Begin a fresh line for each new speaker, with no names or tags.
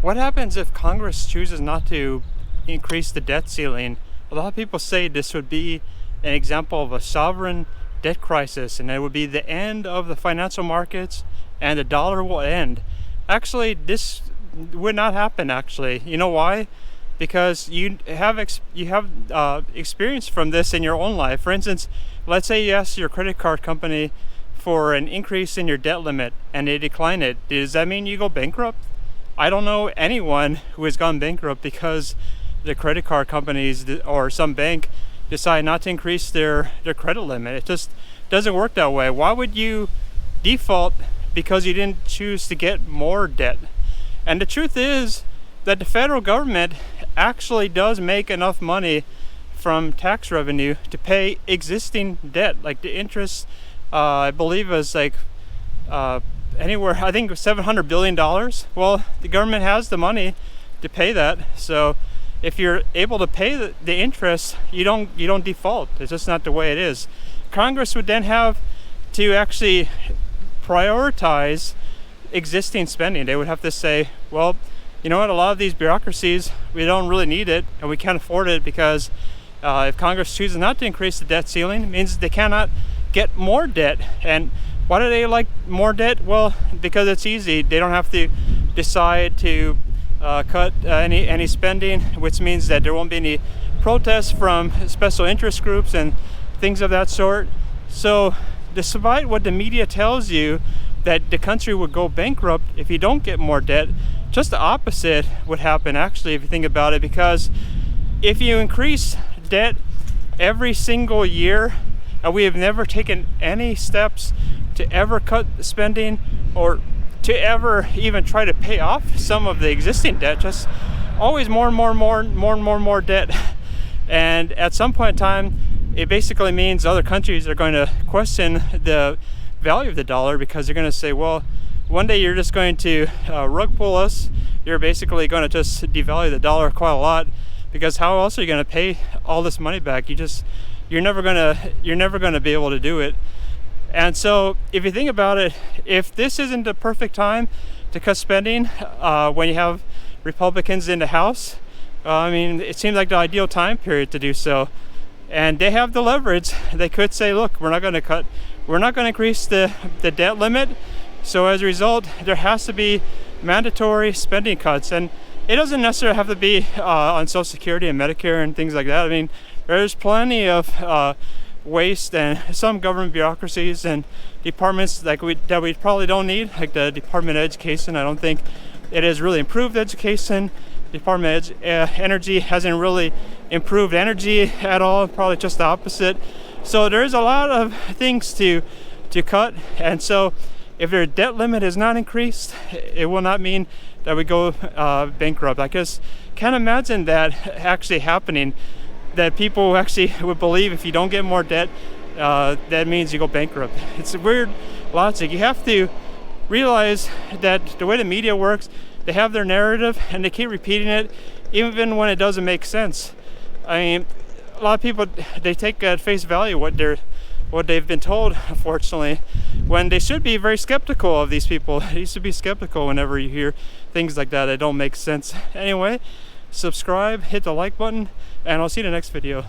What happens if Congress chooses not to increase the debt ceiling? A lot of people say this would be an example of a sovereign debt crisis, and it would be the end of the financial markets and the dollar will end. Actually, this would not happen. Actually, you know why? Because you have experience from this in your own life. For instance, let's say you ask your credit card company for an increase in your debt limit and they decline it. Does that mean you go bankrupt? I don't know anyone who has gone bankrupt because the credit card companies or some bank decide not to increase their credit limit. It just doesn't work that way. Why would you default because you didn't choose to get more debt? And the truth is that the federal government actually does make enough money from tax revenue to pay existing debt. Like the interest, I believe is like anywhere, I think $700 billion. Well, the government has the money to pay that. So if you're able to pay the interest, you don't default. It's just not the way it is. Congress would then have to actually prioritize existing spending. They would have to say, well, you know what, a lot of these bureaucracies, we don't really need it and we can't afford it because if Congress chooses not to increase the debt ceiling, it means they cannot get more debt. And why do they like more debt? Well, because it's easy. They don't have to decide to cut any spending, which means that there won't be any protests from special interest groups and things of that sort. So despite what the media tells you that the country would go bankrupt if you don't get more debt, just the opposite would happen actually if you think about it, because if you increase debt every single year and we have never taken any steps to ever cut spending or to ever even try to pay off some of the existing debt, just always more and more debt. And at some point in time, it basically means other countries are going to question the value of the dollar because they're going to say, well, one day you're just going to rug pull us. You're basically going to just devalue the dollar quite a lot, because how else are you going to pay all this money back? You're never going to be able to do it. And so if you think about it, if this isn't the perfect time to cut spending when you have Republicans in the House, I mean, it seems like the ideal time period to do so. And they have the leverage. They could say, look, we're not going to increase the debt limit. So as a result, there has to be mandatory spending cuts. And it doesn't necessarily have to be on Social Security and Medicare and things like that. I mean, there's plenty of waste and some government bureaucracies and departments that we probably don't need, like the Department of Education. I don't think it has really improved education. Department of Energy hasn't really improved energy at all, probably just the opposite. So there's a lot of things to cut, and so if their debt limit is not increased, it will not mean that we go bankrupt. I just can't imagine that actually happening, that people actually would believe if you don't get more debt, that means you go bankrupt. It's a weird logic. You have to realize that the way the media works, they have their narrative and they keep repeating it even when it doesn't make sense. I mean, a lot of people, they take at face value what they've been told, unfortunately, when they should be very skeptical of these people. You should be skeptical whenever you hear things like that don't make sense. Anyway, subscribe, hit the like button, and I'll see you in the next video.